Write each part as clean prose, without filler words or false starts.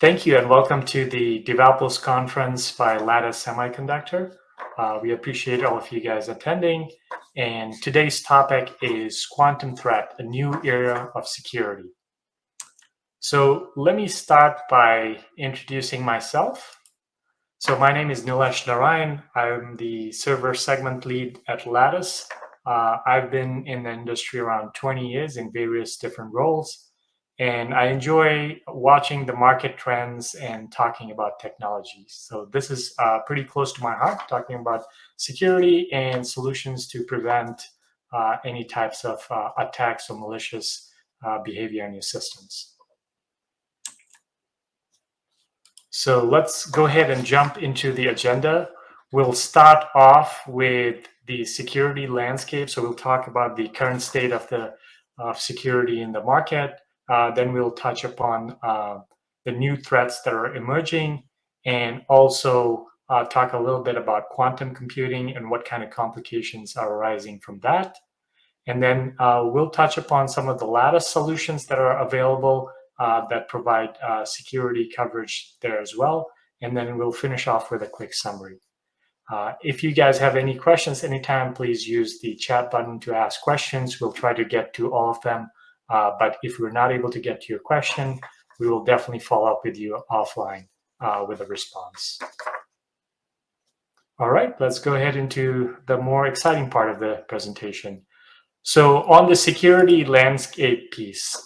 Thank you and welcome to the Developers Conference by Lattice Semiconductor. We appreciate all of you guys attending. And today's topic is quantum threat, a new era of security. So let me start by introducing myself. So my name is Nilesh Narayan. I'm the server segment lead at Lattice. I've been in the industry around 20 years in various different roles. And I enjoy watching the market trends and talking about technologies. So this is pretty close to my heart, talking about security and solutions to prevent any types of attacks or malicious behavior in your systems. So let's go ahead and jump into the agenda. We'll start off with the security landscape. So we'll talk about the current state of security in the market. Then we'll touch upon the new threats that are emerging, and also talk a little bit about quantum computing and what kind of complications are arising from that. And then we'll touch upon some of the Lattice solutions that are available that provide security coverage there as well. And then we'll finish off with a quick summary. If you guys have any questions anytime, please use the chat button to ask questions. We'll try to get to all of them. But if we're not able to get to your question, we will definitely follow up with you offline with a response. All right, let's go ahead into the more exciting part of the presentation. So on the security landscape piece,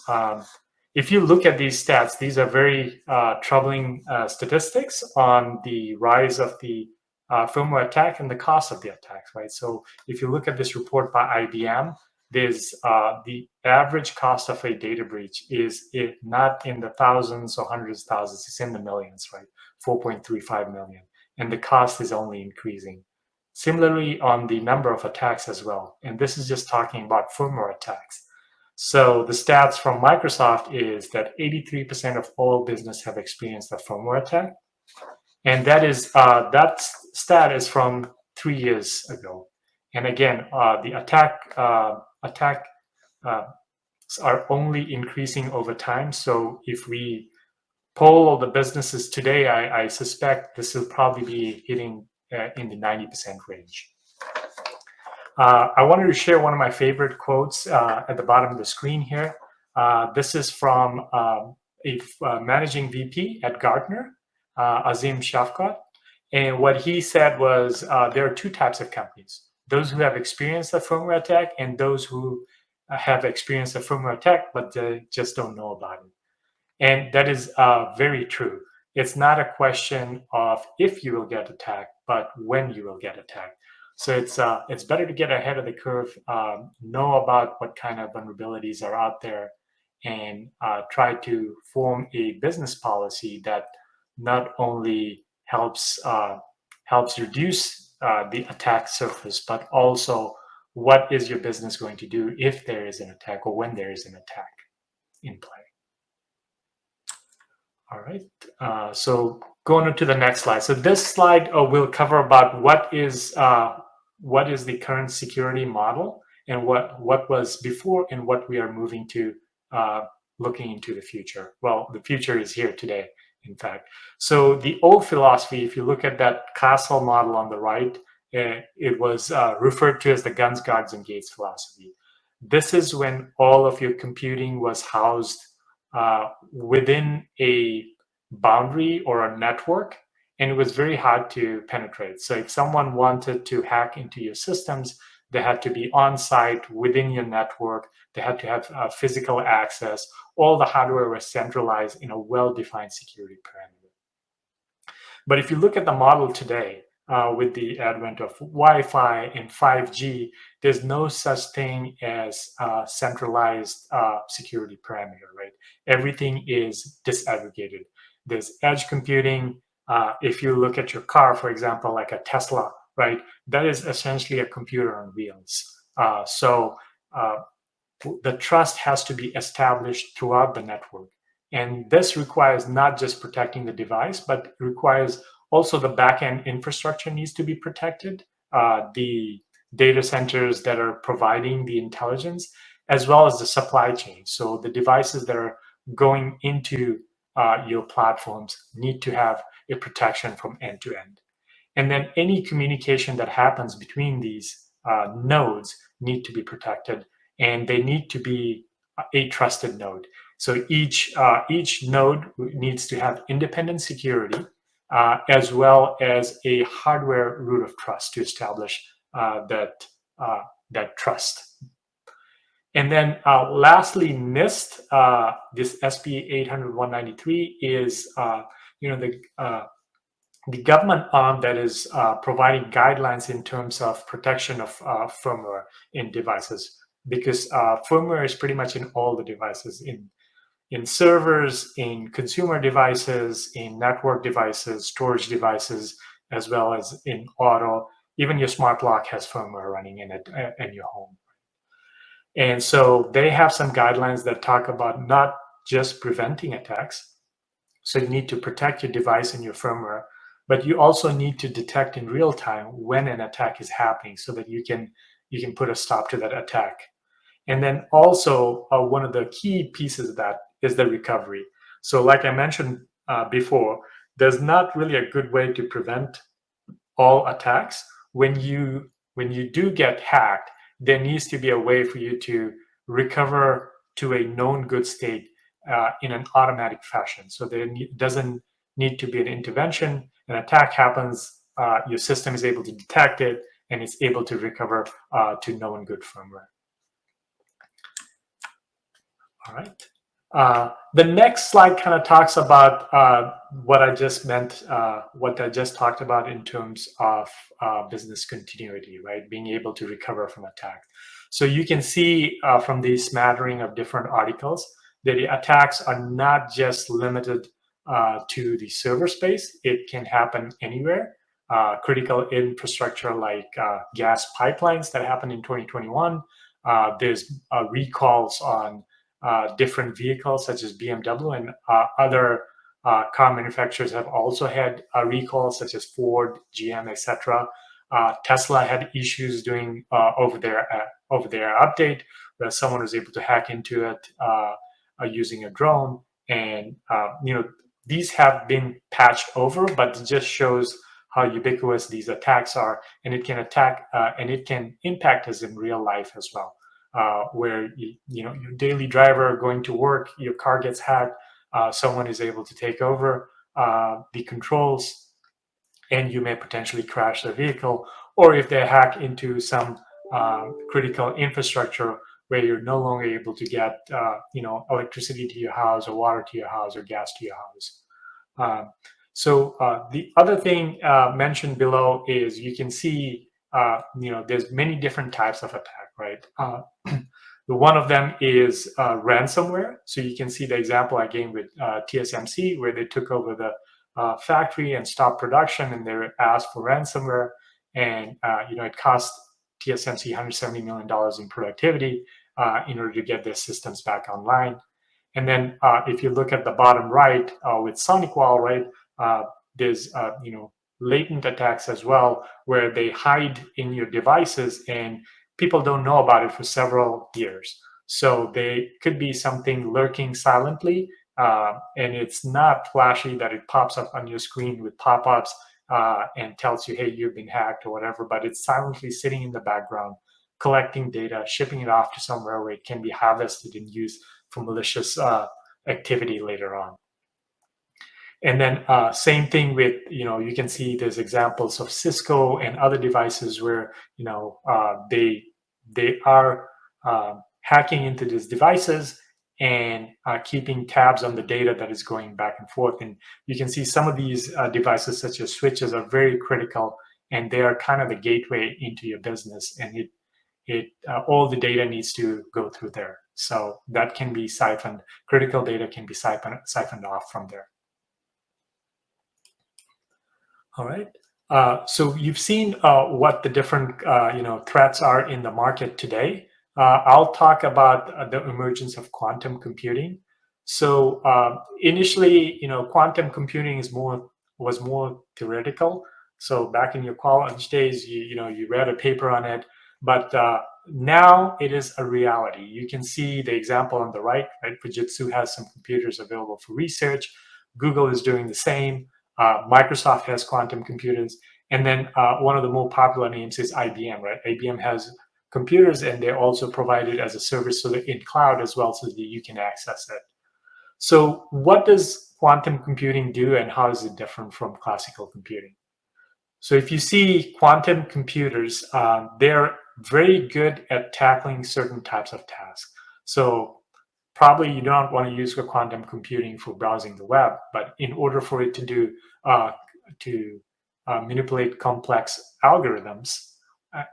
if you look at these stats, these are very troubling statistics on the rise of the firmware attack and the cost of the attacks, right? So if you look at this report by IBM, there's the average cost of a data breach is not in the thousands or hundreds of thousands, it's in the millions, right? 4.35 million. And the cost is only increasing. Similarly, on the number of attacks as well. And this is just talking about firmware attacks. So the stats from Microsoft is that 83% of all business have experienced a firmware attack. And that stat is from 3 years ago. And again, the attacks are only increasing over time. So if we poll all the businesses today, I suspect this will probably be hitting in the 90% range. I wanted to share one of my favorite quotes at the bottom of the screen here. This is from a managing VP at Gartner, Azim Shafqat. And what he said was there are two types of companies: those who have experienced a firmware attack and those who have experienced a firmware attack, but they just don't know about it. And that is very true. It's not a question of if you will get attacked, but when you will get attacked. So it's better to get ahead of the curve, know about what kind of vulnerabilities are out there, and try to form a business policy that not only helps reduce the attack surface, but also what is your business going to do if there is an attack or when there is an attack in play. All right, so going on to the next slide. So this slide will cover about what is the current security model and what was before and what we are moving to, looking into the future. Well, the future is here today, in fact. So the old philosophy, if you look at that castle model on the right, it was referred to as the guns, guards, and gates philosophy. This is when all of your computing was housed within a boundary or a network, and it was very hard to penetrate. So if someone wanted to hack into your systems, they had to be on site within your network. They had to have physical access. All the hardware was centralized in a well-defined security parameter. But if you look at the model today, with the advent of Wi-Fi and 5G, there's no such thing as centralized security parameter, right? Everything is disaggregated. There's edge computing. If you look at your car, for example, like a Tesla, right? That is essentially a computer on wheels. So the trust has to be established throughout the network. And this requires not just protecting the device, but requires also the backend infrastructure needs to be protected, the data centers that are providing the intelligence, as well as the supply chain. So the devices that are going into your platforms need to have a protection from end to end. And then any communication that happens between these nodes need to be protected, and they need to be a trusted node. So each node needs to have independent security as well as a hardware root of trust to establish uh, that trust. And then lastly, NIST, this SB 800-193 is the government arm that is providing guidelines in terms of protection of firmware in devices, because firmware is pretty much in all the devices, in servers, in consumer devices, in network devices, storage devices, as well as in auto. Even your smart lock has firmware running in it in your home. And so they have some guidelines that talk about not just preventing attacks. So you need to protect your device and your firmware, but you also need to detect in real time when an attack is happening so that you can put a stop to that attack. And then also one of the key pieces of that is the recovery. So like I mentioned before, there's not really a good way to prevent all attacks. When you do get hacked, there needs to be a way for you to recover to a known good state in an automatic fashion. So there doesn't need to be an intervention. An attack happens, your system is able to detect it, and it's able to recover to known good firmware. All right. The next slide kind of talks about what I just meant, what I just talked about in terms of business continuity, right? Being able to recover from attacks. So you can see from the smattering of different articles that the attacks are not just limited to the server space. It can happen anywhere. Critical infrastructure like gas pipelines that happened in 2021. There's recalls on different vehicles such as BMW, and other car manufacturers have also had recalls such as Ford, GM, etc. Tesla had issues doing over their update where someone was able to hack into it using a drone, and these have been patched over, but it just shows how ubiquitous these attacks are, and it can impact us in real life as well. Where your daily driver going to work, your car gets hacked, someone is able to take over the controls, and you may potentially crash the vehicle. Or if they hack into some critical infrastructure where you're no longer able to get electricity to your house, or water to your house, or gas to your house. So the other thing mentioned below is you can see there's many different types of attack, right? The one of them is ransomware. So you can see the example I gave with TSMC, where they took over the factory and stopped production, and they were asked for ransomware, and it cost TSMC $170 million in productivity in order to get their systems back online. And then if you look at the bottom right with SonicWall, right, there's latent attacks as well, where they hide in your devices and people don't know about it for several years. So they could be something lurking silently, and it's not flashy that it pops up on your screen with pop-ups and tells you, hey, you've been hacked or whatever, but it's silently sitting in the background, collecting data, shipping it off to somewhere where it can be harvested and used for malicious activity later on. And then same thing with, you can see there's examples of Cisco and other devices where, they are hacking into these devices and keeping tabs on the data that is going back and forth. And you can see some of these devices, such as switches, are very critical, and they are kind of the gateway into your business. And all the data needs to go through there. So that can be siphoned. Critical data can be siphoned off from there. All right. So you've seen what the different threats are in the market today. I'll talk about the emergence of quantum computing. So initially, quantum computing was more theoretical. So back in your college days, you read a paper on it, but now it is a reality. You can see the example on the right. Fujitsu has some computers available for research. Google is doing the same. Microsoft has quantum computers. And then one of the more popular names is IBM, right? IBM has computers, and they also provide it as a service so that in cloud as well, so that you can access it. So what does quantum computing do, and how is it different from classical computing? So if you see quantum computers, they're very good at tackling certain types of tasks. So probably you don't want to use quantum computing for browsing the web, but in order for it to do to manipulate complex algorithms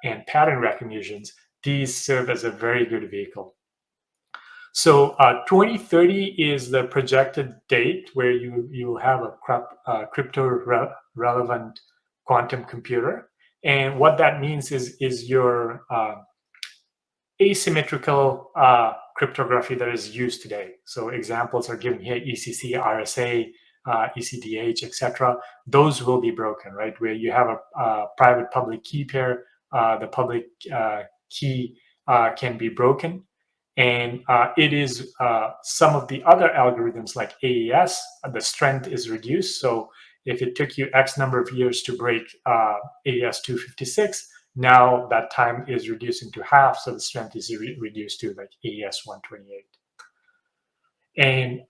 and pattern recognitions, these serve as a very good vehicle. So 2030 is the projected date where you have a crypto relevant quantum computer, and what that means is your asymmetrical cryptography that is used today. So examples are given here: ECC, RSA, ECDH, etc. Those will be broken, right? Where you have a private public key pair, the public key can be broken. And it is some of the other algorithms like AES, the strength is reduced. So if it took you X number of years to break AES 256, now that time is reducing to half, so the strength is reduced to like AES 128. And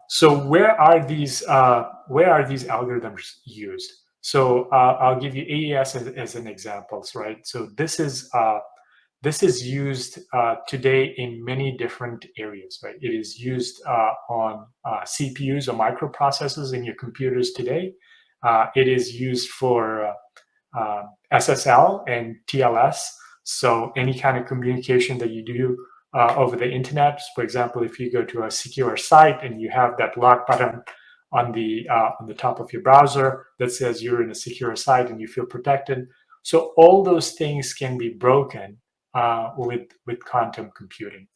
so where are these algorithms used? So I'll give you AES as an example, right? So this is used today in many different areas, right? It is used on CPUs or microprocessors in your computers today. It is used for SSL and TLS. So any kind of communication that you do over the internet, for example, if you go to a secure site and you have that lock button on the top of your browser that says you're in a secure site and you feel protected. So all those things can be broken with quantum computing.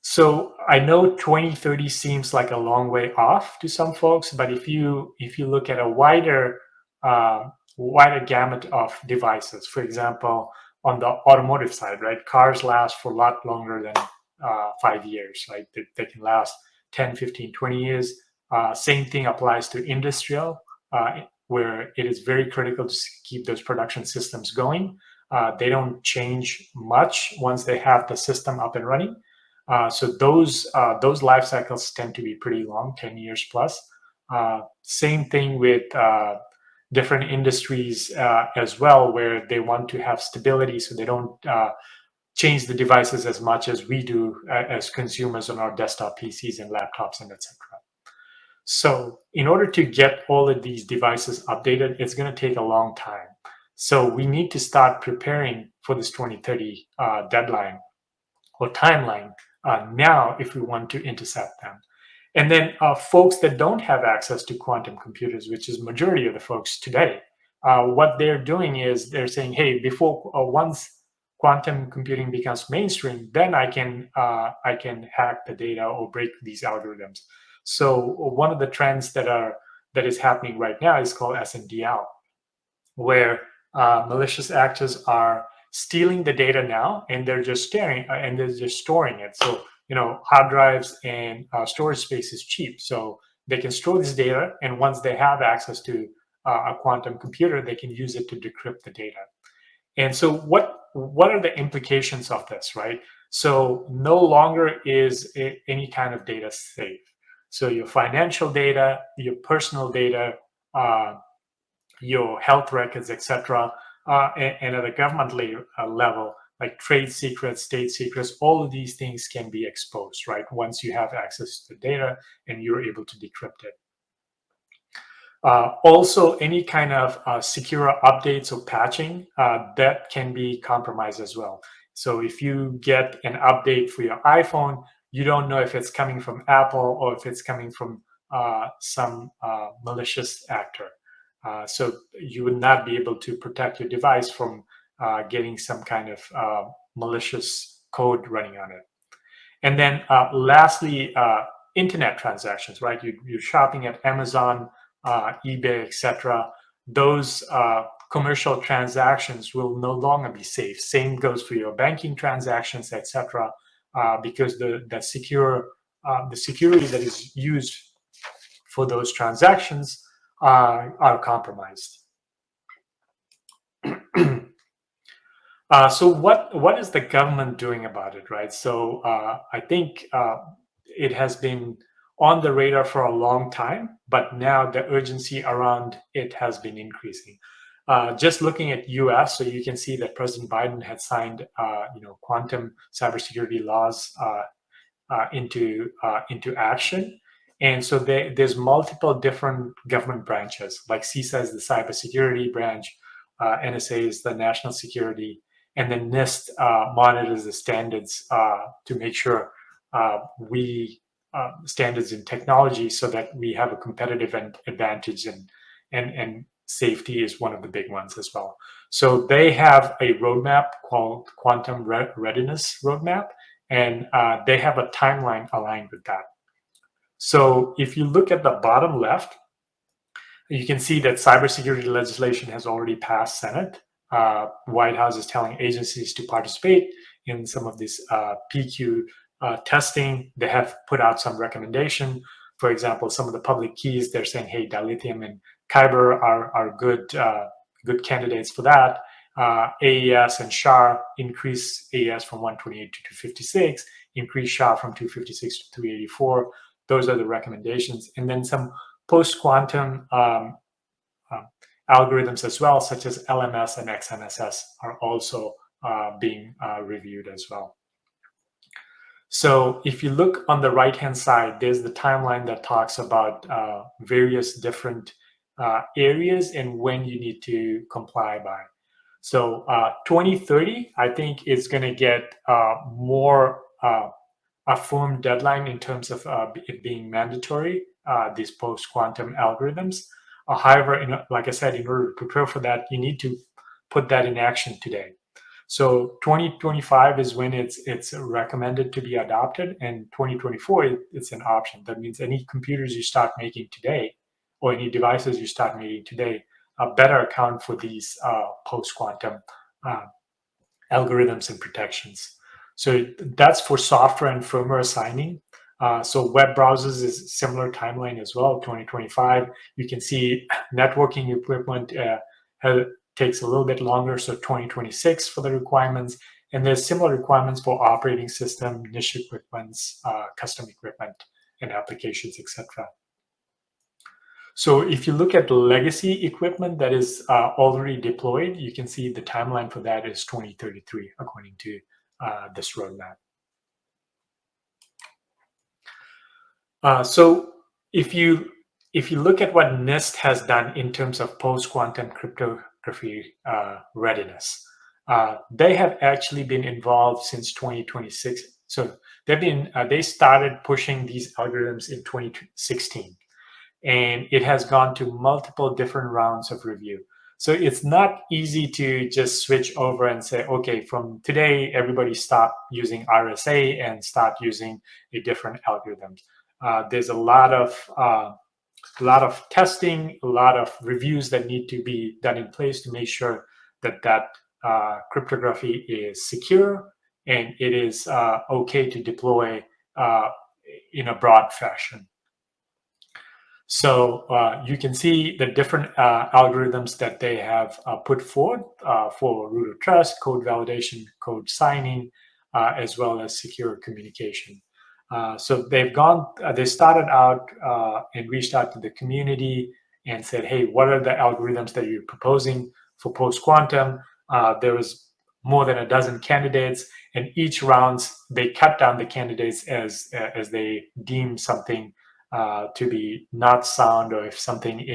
So I know 2030 seems like a long way off to some folks, but if you look at a wider gamut of devices, for example, on the automotive side, right, cars last for a lot longer than 5 years, right? They can last 10, 15, 20 years. Same thing applies to industrial, where it is very critical to keep those production systems going. They don't change much once they have the system up and running. So those life cycles tend to be pretty long, 10 years plus. Same thing with different industries as well, where they want to have stability, so they don't change the devices as much as we do as consumers on our desktop PCs and laptops and etc. So in order to get all of these devices updated, it's going to take a long time. So we need to start preparing for this 2030 deadline or timeline now if we want to intercept them. And then folks that don't have access to quantum computers, which is majority of the folks today, what they're doing is they're saying, hey, before once quantum computing becomes mainstream, then I can hack the data or break these algorithms. So one of the trends that is happening right now is called SNDL, where malicious actors are stealing the data now, and they're just storing it. So hard drives and storage space is cheap, so they can store this data, and once they have access to a quantum computer, they can use it to decrypt the data. And so what are the implications of this, right? So no longer is any kind of data safe. So your financial data, your personal data, your health records, etc., and at a government level, like trade secrets, state secrets, all of these things can be exposed, right? Once you have access to the data and you're able to decrypt it. Also, any kind of secure updates or patching that can be compromised as well. So if you get an update for your iPhone, you don't know if it's coming from Apple or if it's coming from some malicious actor. So you would not be able to protect your device from getting some kind of malicious code running on it. And then lastly, internet transactions, right? You're shopping at Amazon, eBay, etc. Those commercial transactions will no longer be safe. Same goes for your banking transactions, etc. Because the secure the security that is used for those transactions are compromised. So what is the government doing about it, right? So I think it has been on the radar for a long time, but now the urgency around it has been increasing. Just looking at U.S., so you can see that President Biden had signed, quantum cybersecurity laws into action. And so there's multiple different government branches, like CISA is the cybersecurity branch, NSA is the national security, and then NIST monitors the standards to make sure we standards in technology so that we have a competitive advantage, and safety is one of the big ones as well. So they have a roadmap called Quantum Readiness Roadmap, and they have a timeline aligned with that. So if you look at the bottom left, you can see that cybersecurity legislation has already passed Senate. White House is telling agencies to participate in some of this PQ testing. They have put out some recommendation. For example, some of the public keys, they're saying, hey, dilithium and kyber are good candidates for that. AES and SHA, increase AES from 128 to 256, increase SHA from 256 to 384. Those are the recommendations. And then some post-quantum algorithms as well, such as LMS and XNSS, are also being reviewed as well. So if you look on the right-hand side, there's the timeline that talks about various different areas and when you need to comply by. So 2030, I think, is going to get more a firm deadline in terms of it being mandatory, these post-quantum algorithms. However, like I said, in order to prepare for that, you need to put that in action today. So 2025 is when it's recommended to be adopted, and 2024 it's an option. That means any computers you start making today, or any devices you start making today, better account for these post-quantum algorithms and protections. So that's for software and firmware assigning. So web browsers is similar timeline as well, 2025. You can see networking equipment takes a little bit longer, so 2026 for the requirements. And there's similar requirements for operating system, niche equipments, custom equipment, and applications, etc. So if you look at the legacy equipment that is already deployed, you can see the timeline for that is 2033, according to this roadmap. So if you look at what NIST has done in terms of post-quantum cryptography readiness, they have actually been involved since 2026. So they started pushing these algorithms in 2016. And it has gone to multiple different rounds of review. So it's not easy to just switch over and say, okay, from today, everybody stop using RSA and start using a different algorithm. There's a lot of testing, a lot of reviews that need to be done in place to make sure that cryptography is secure and it is okay to deploy in a broad fashion. So you can see the different algorithms that they have put forward for root of trust, code validation, code signing, as well as secure communication. So they started out and reached out to the community and said, hey, what are the algorithms that you're proposing for post-quantum? There was more than a dozen candidates, and each rounds they cut down the candidates as they deem something to be not sound, or if something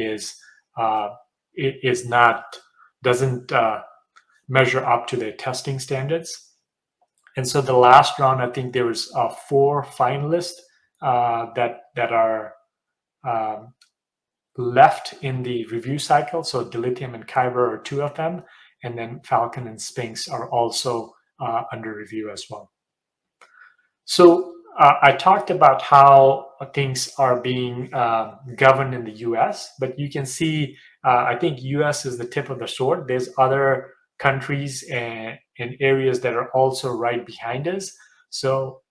doesn't measure up to their testing standards. And so the last round, I think there was 4 finalists that are left in the review cycle. So dilithium and kyber are 2 of them, and then Falcon and Sphinx are also under review as well. So I talked about how things are being governed in the US, but you can see, I think US is the tip of the sword. There's other countries and areas that are also right behind us. So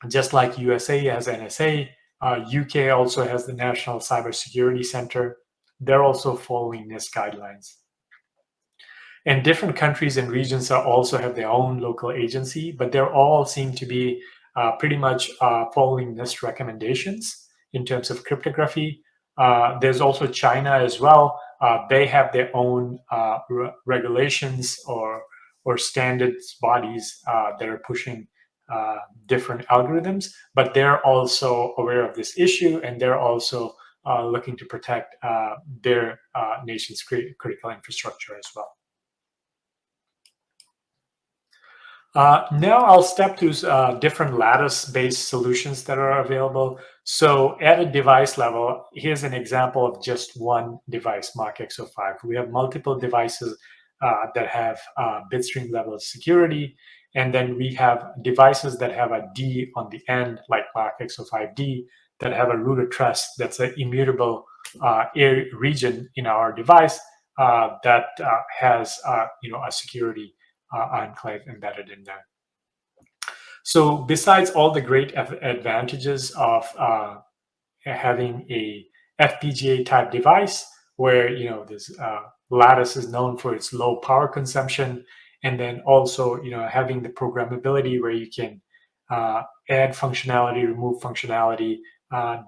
Just like USA has NSA, UK also has the National Cybersecurity Center. They're also following NIST guidelines. And different countries and regions also have their own local agency, but they're all seem to be pretty much following NIST recommendations in terms of cryptography. There's also China as well. They have their own regulations or standards bodies that are pushing different algorithms, but they're also aware of this issue, and they're also looking to protect their nation's critical infrastructure as well. Now I'll step through different lattice-based solutions that are available. So at a device level, here's an example of just one device, MachXO5. We have multiple devices that have bitstream level security, and then we have devices that have a D on the end, like MachXO5D, that have a root of trust that's an immutable region in our device that has a security enclave embedded in there. So besides all the great advantages of having a FPGA type device, where this Lattice is known for its low power consumption, and then also having the programmability where you can add functionality, remove functionality,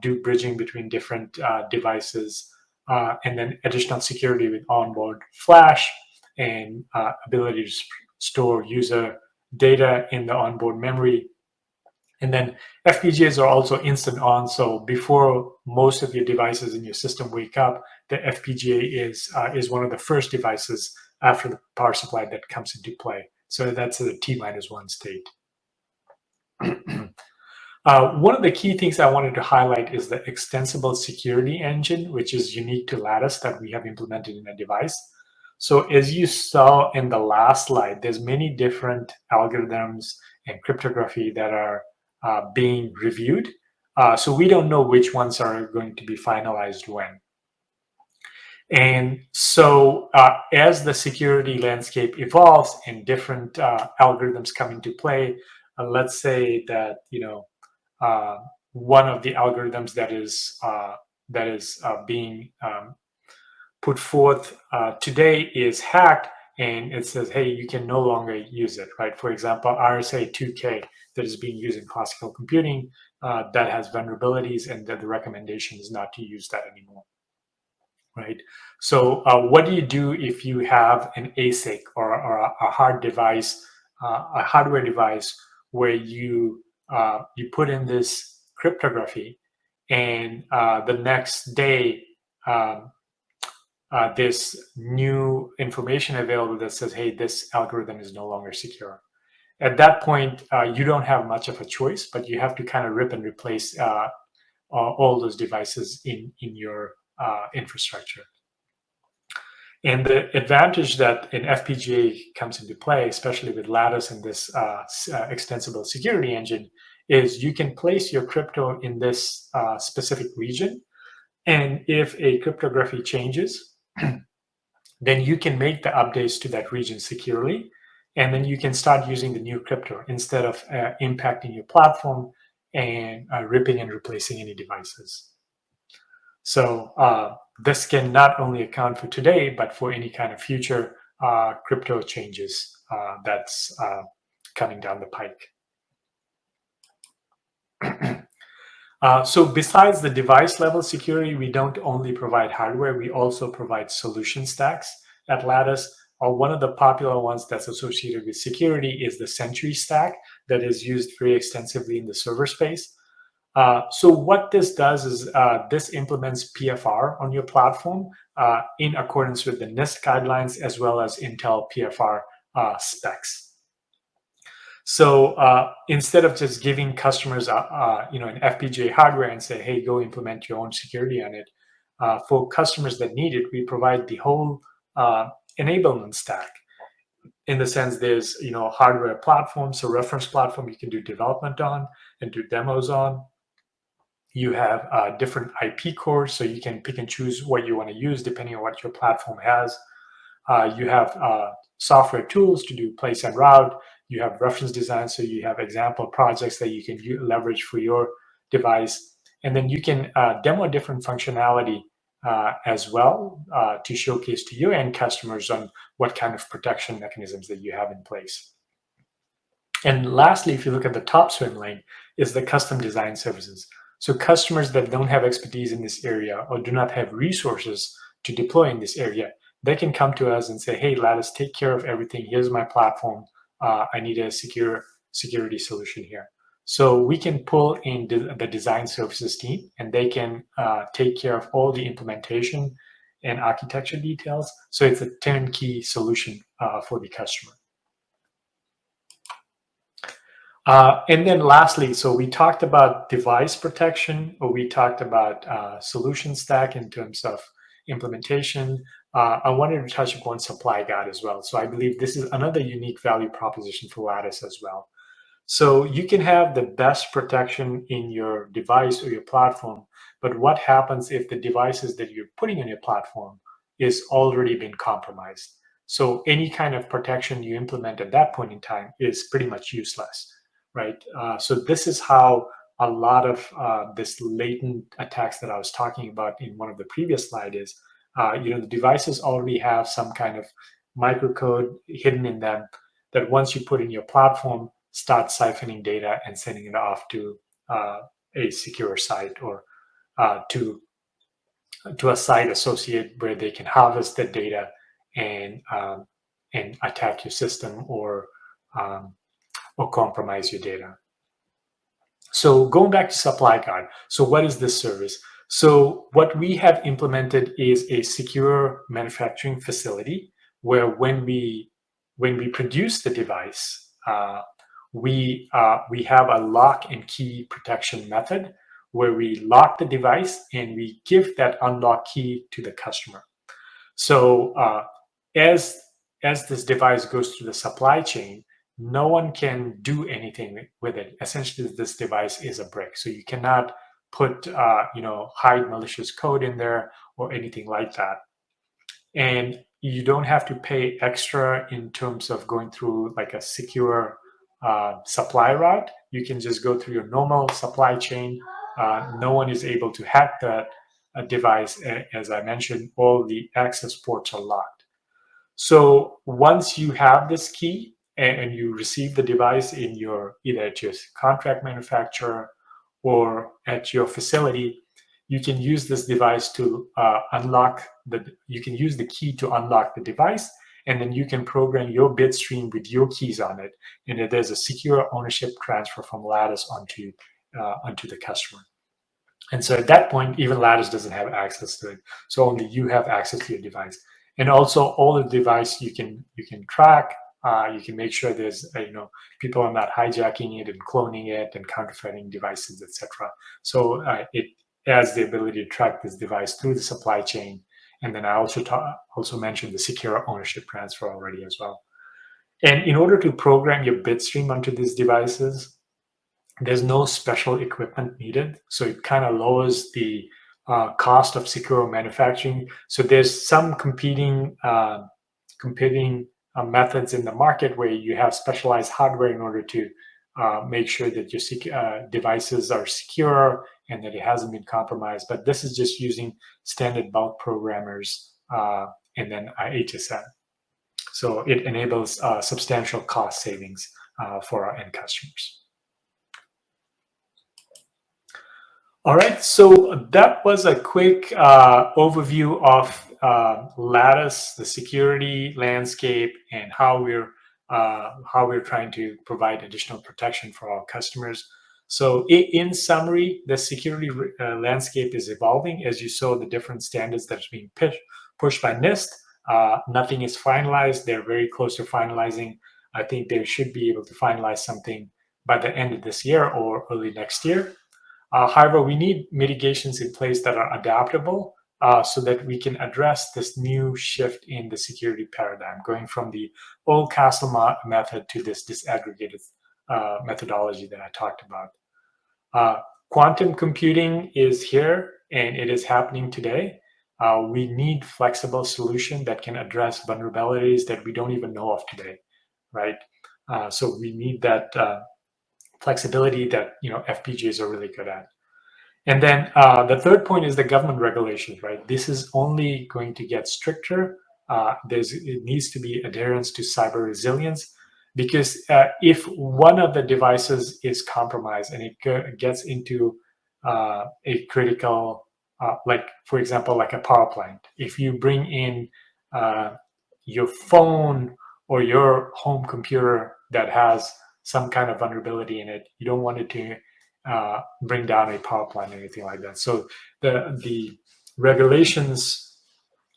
do bridging between different devices, and then additional security with onboard flash and ability to store user data in the onboard memory. And then FPGAs are also instant on. So before most of your devices in your system wake up, the FPGA is one of the first devices after the power supply that comes into play. So that's the T-1 state. One of the key things I wanted to highlight is the extensible security engine, which is unique to Lattice that we have implemented in a device. So as you saw in the last slide, there's many different algorithms and cryptography that are being reviewed. So we don't know which ones are going to be finalized when. And so as the security landscape evolves and different algorithms come into play, let's say that one of the algorithms that is being put forth today is hacked, and it says, hey, you can no longer use it, right? For example, RSA-2K that is being used in classical computing that has vulnerabilities, and that the recommendation is not to use that anymore, right? So what do you do if you have an ASIC or a hard device, a hardware device where you put in this cryptography, and the next day there's new information available that says, hey, this algorithm is no longer secure. At that point, you don't have much of a choice, but you have to kind of rip and replace all those devices in your infrastructure. And the advantage that an FPGA comes into play, especially with Lattice and this extensible security engine, is you can place your crypto in this specific region. And if a cryptography changes, then you can make the updates to that region securely. And then you can start using the new crypto instead of impacting your platform and ripping and replacing any devices. So this can not only account for today, but for any kind of future crypto changes that's coming down the pike. So besides the device level security, we don't only provide hardware, we also provide solution stacks at Lattice. One of the popular ones that's associated with security is the Sentry stack that is used very extensively in the server space. So what this does is this implements PFR on your platform in accordance with the NIST guidelines as well as Intel PFR specs. So instead of just giving customers an FPGA hardware and say, hey, go implement your own security on it, for customers that need it, we provide the whole enablement stack. In the sense, there's hardware platform, so reference platform you can do development on and do demos on. You have different IP cores, so you can pick and choose what you want to use depending on what your platform has. You have software tools to do place and route. you have reference design, so you have example projects that you can leverage for your device. And then you can demo different functionality as well to showcase to your end customers on what kind of protection mechanisms that you have in place. And lastly, if you look at the top swim lane, is the custom design services. So customers that don't have expertise in this area or do not have resources to deploy in this area, they can come to us and say, hey, Lattice, take care of everything. Here's my platform. I need a security solution here. So we can pull in the design services team, and they can take care of all the implementation and architecture details. So it's a turnkey solution for the customer. And then lastly, so we talked about device protection, or we talked about solution stack in terms of implementation. I wanted to touch upon supply guard as well. So I believe this is another unique value proposition for Lattice as well. So you can have the best protection in your device or your platform, but what happens if the devices that you're putting on your platform is already been compromised? So any kind of protection you implement at that point in time is pretty much useless, right? So this is how a lot of this latent attacks that I was talking about in one of the previous slides is, the devices already have some kind of microcode hidden in them that once you put in your platform, start siphoning data and sending it off to a secure site or to a site associated where they can harvest the data and attack your system or compromise your data. So going back to supply guard. So what is this service? So what we have implemented is a secure manufacturing facility where when we produce the device, we have a lock and key protection method where we lock the device and we give that unlock key to the customer. So as this device goes through the supply chain, no one can do anything with it. Essentially, this device is a brick, so you cannot put hide malicious code in there or anything like that. And you don't have to pay extra in terms of going through like a secure supply route. You can just go through your normal supply chain. No one is able to hack that device. As I mentioned, all the access ports are locked. So once you have this key and you receive the device in either at your contract manufacturer or at your facility, you can use this device to you can use the key to unlock the device, and then you can program your bit stream with your keys on it, and there's a secure ownership transfer from Lattice onto the customer. And so at that point, even Lattice doesn't have access to it. So only you have access to your device. And also all the device you can track. You can make sure there's people are not hijacking it and cloning it and counterfeiting devices, etc. So it has the ability to track this device through the supply chain. And then I also mentioned the secure ownership transfer already as well. And in order to program your bit stream onto these devices, there's no special equipment needed. So it kind of lowers the cost of secure manufacturing. So there's some competing methods in the market where you have specialized hardware in order to make sure that your devices are secure and that it hasn't been compromised. But this is just using standard bulk programmers and then HSM. So it enables substantial cost savings for our end customers. All right, so that was a quick overview of Lattice, the security landscape, and how we're trying to provide additional protection for our customers. So in summary, the security landscape is evolving. As you saw, the different standards that are being pushed by NIST. Nothing is finalized. They're very close to finalizing. I think they should be able to finalize something by the end of this year or early next year. However, we need mitigations in place that are adaptable so that we can address this new shift in the security paradigm, going from the old castle method to this disaggregated methodology that I talked about. Quantum computing is here and it is happening today. We need flexible solution that can address vulnerabilities that we don't even know of today, right? So we need that flexibility that FPGAs are really good at. And then the third point is the government regulations, right? This is only going to get stricter. It needs to be adherence to cyber resilience, because if one of the devices is compromised and it gets into a critical, like for example, like a power plant, if you bring in uh, your phone or your home computer that has some kind of vulnerability in it, you don't want it to bring down a power plant or anything like that. So the regulations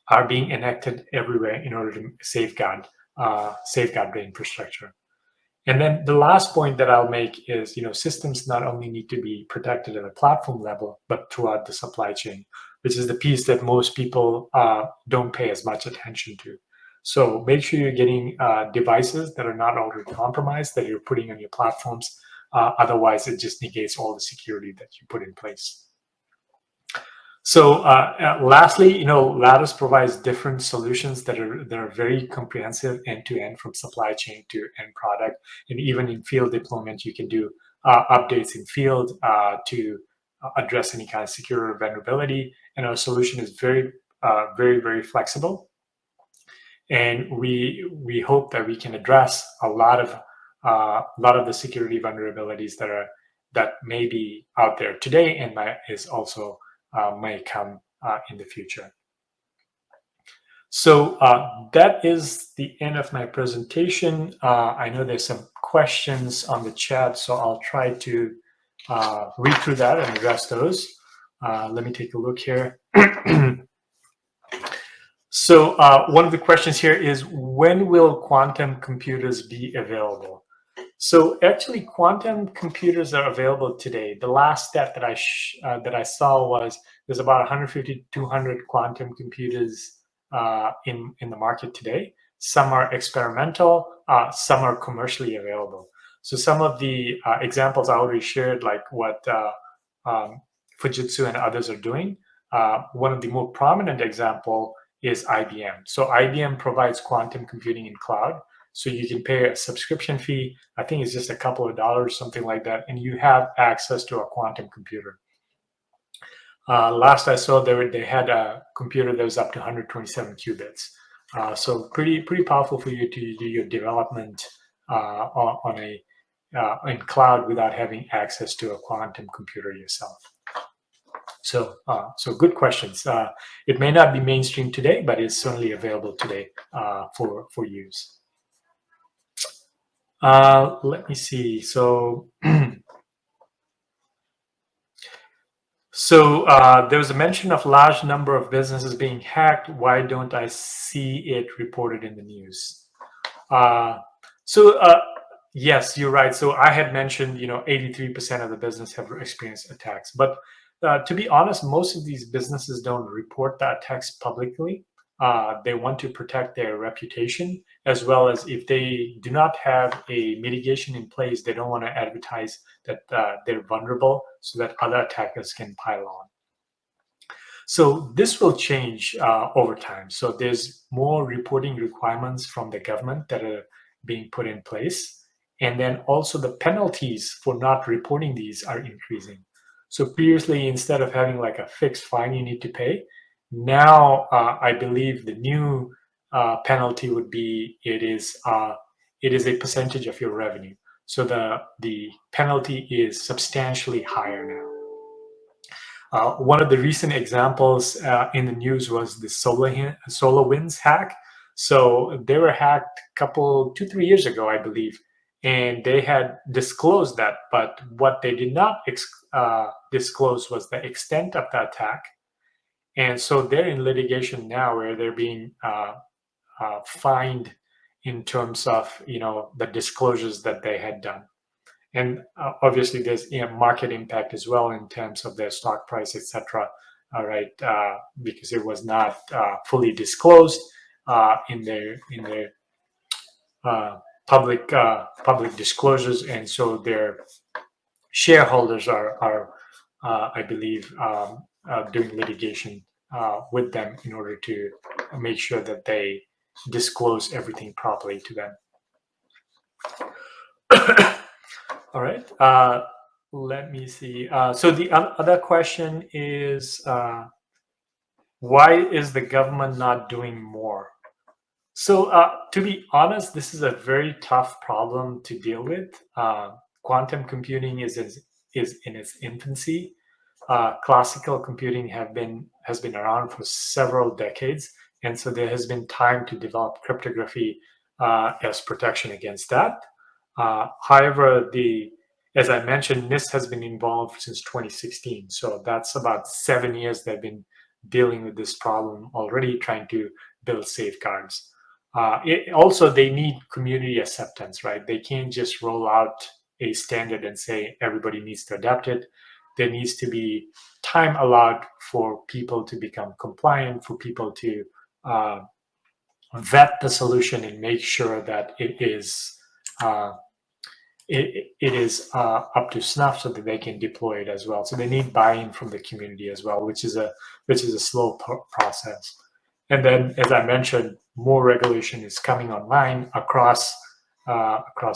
are being enacted everywhere in order to safeguard the infrastructure. And then the last point that I'll make is, systems not only need to be protected at a platform level, but throughout the supply chain, which is the piece that most people don't pay as much attention to. So make sure you're getting devices that are not already compromised that you're putting on your platforms. Otherwise, it just negates all the security that you put in place. So lastly, Lattice provides different solutions that are very comprehensive end to end, from supply chain to end product, and even in field deployment, you can do updates in field to address any kind of security vulnerability. And our solution is very, very flexible, and we hope that we can address a lot of the security vulnerabilities that may be out there today and is also may come in the future. So that is the end of my presentation. I know there's some questions on the chat, so I'll try to read through that and address those. Let me take a look here. So one of the questions here is, when will quantum computers be available? So actually, quantum computers are available today. The last stat that I saw was there's about 150 to 200 quantum computers in the market today. Some are experimental, some are commercially available. So some of the examples I already shared, like what Fujitsu and others are doing. One of the more prominent example is IBM. So IBM provides quantum computing in cloud. So you can pay a subscription fee. I think it's just a couple of dollars, something like that, and you have access to a quantum computer. Last I saw, they had a computer that was up to 127 qubits. So pretty powerful for you to do your development in cloud without having access to a quantum computer yourself. So good questions. It may not be mainstream today, but it's certainly available today for use. Let me see. So, there was a mention of large number of businesses being hacked. Why don't I see it reported in the news? Yes, you're right. So I had mentioned, 83% of the business have experienced attacks. But to be honest, most of these businesses don't report the attacks publicly. They want to protect their reputation, as well as if they do not have a mitigation in place, they don't want to advertise that they're vulnerable so that other attackers can pile on. So this will change over time. So there's more reporting requirements from the government that are being put in place. And then also the penalties for not reporting these are increasing. So previously, instead of having like a fixed fine you need to pay, now I believe the new penalty would be it is a percentage of your revenue. So the penalty is substantially higher now. One of the recent examples in the news was the SolarWinds hack. So they were hacked 2-3 years ago, I believe, and they had disclosed that. But what they did not disclose was the extent of the attack. And so they're in litigation now, where they're being fined in terms of the disclosures that they had done. And obviously, there's market impact as well in terms of their stock price, etc. All right, because it was not fully disclosed in their public disclosures, and so their shareholders are I believe, doing litigation with them in order to make sure that they disclose everything properly to them. All right. Let me see. So the other question is, why is the government not doing more? So, to be honest, this is a very tough problem to deal with. Quantum computing is in its infancy. Classical computing has been around for several decades, and so there has been time to develop cryptography as protection against that. However, the as I mentioned, NIST has been involved since 2016, so that's about 7 years they've been dealing with this problem already, trying to build safeguards. Also, they need community acceptance, right? They can't just roll out a standard and say everybody needs to adapt it. There needs to be time allowed for people to become compliant, for people to uh, vet the solution and make sure that uh, it is up to snuff so that they can deploy it as well. So they need buy-in from the community as well, which is a slow process. And then, as I mentioned, more regulation is coming online across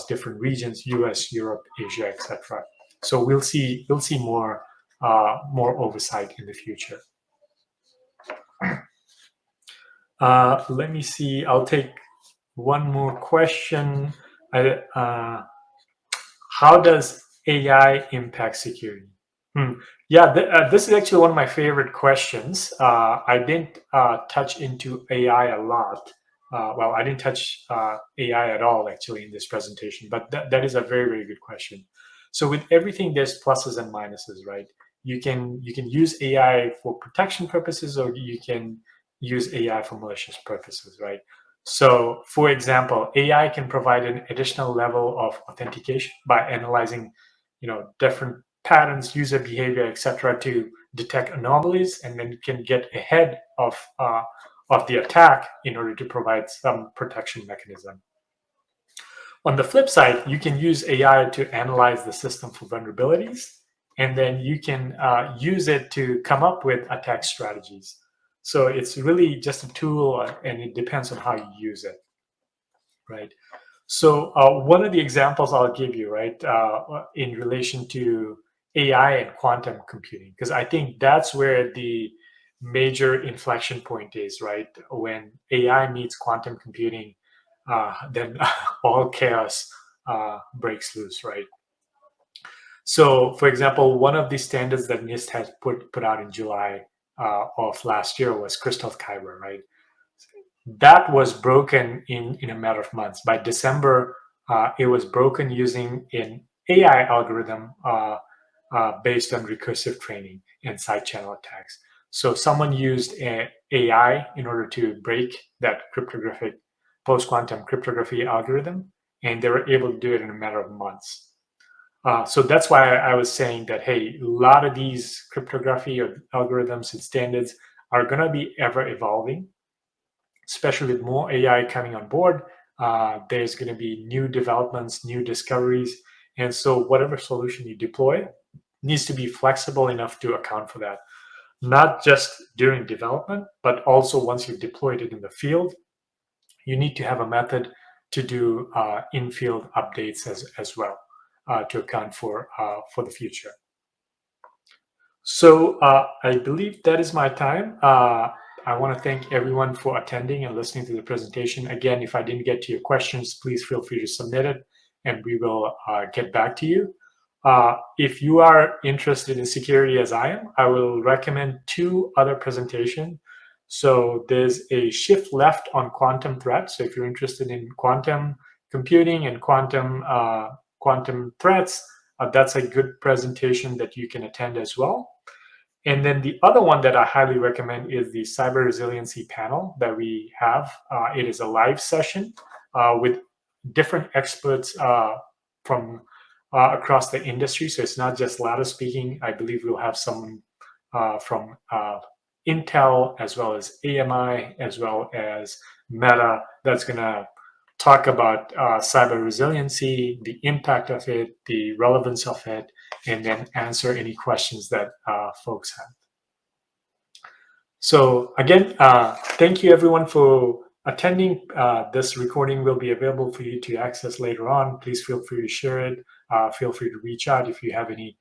different regions: U.S., Europe, Asia, etc. So we'll see more oversight in the future. Let me see. I'll take one more question. How does AI impact security? Yeah, this is actually one of my favorite questions. I didn't touch into AI a lot. Well, I didn't touch AI at all actually in this presentation, but that is a very, very good question. So with everything, there's pluses and minuses, right? You can use AI for protection purposes, or you can use AI for malicious purposes, right? So, for example, AI can provide an additional level of authentication by analyzing, different patterns, user behavior, etc., to detect anomalies, and then can get ahead of the attack in order to provide some protection mechanism. On the flip side, you can use AI to analyze the system for vulnerabilities, and then you can use it to come up with attack strategies. So it's really just a tool, and it depends on how you use it, right? So one of the examples I'll give you, right, in relation to AI and quantum computing, because I think that's where the major inflection point is, right? When AI meets quantum computing, then all chaos breaks loose, right? So, for example, one of the standards that NIST had put out in July of last year was Crystal Kyber, right? That was broken in a matter of months. By December, it was broken using an AI algorithm based on recursive training and side channel attacks. So someone used AI in order to break that cryptographic post-quantum cryptography algorithm, and they were able to do it in a matter of months. So that's why I was saying that, hey, a lot of these cryptography or algorithms and standards are going to be ever evolving, especially with more AI coming on board. There's going to be new developments, new discoveries. And so whatever solution you deploy needs to be flexible enough to account for that, not just during development, but also once you've deployed it in the field. You need to have a method to do in-field updates as well to account for the future. So I believe that is my time. I want to thank everyone for attending and listening to the presentation. Again, if I didn't get to your questions, please feel free to submit it, and we will get back to you. If you are interested in security as I am, I will recommend two other presentations. So there's a shift left on quantum threats. So if you're interested in quantum computing and quantum threats, that's a good presentation that you can attend as well. And then the other one that I highly recommend is the cyber resiliency panel that we have. It is a live session with different experts from across the industry. So it's not just Lattice speaking. I believe we'll have someone from Intel, as well as AMI, as well as Meta, that's going to talk about cyber resiliency, the impact of it, the relevance of it, and then answer any questions that folks have. So again, thank you everyone for attending. This recording will be available for you to access later on. Please feel free to share it. Feel free to reach out if you have any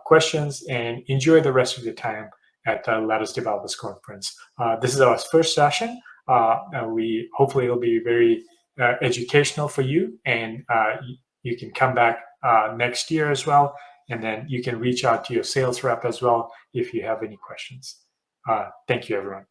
questions, and enjoy the rest of your time at the Lattice Developers Conference. This is our first session. We hopefully it'll be very educational for you, and you can come back next year as well, and then you can reach out to your sales rep as well if you have any questions. Thank you, everyone.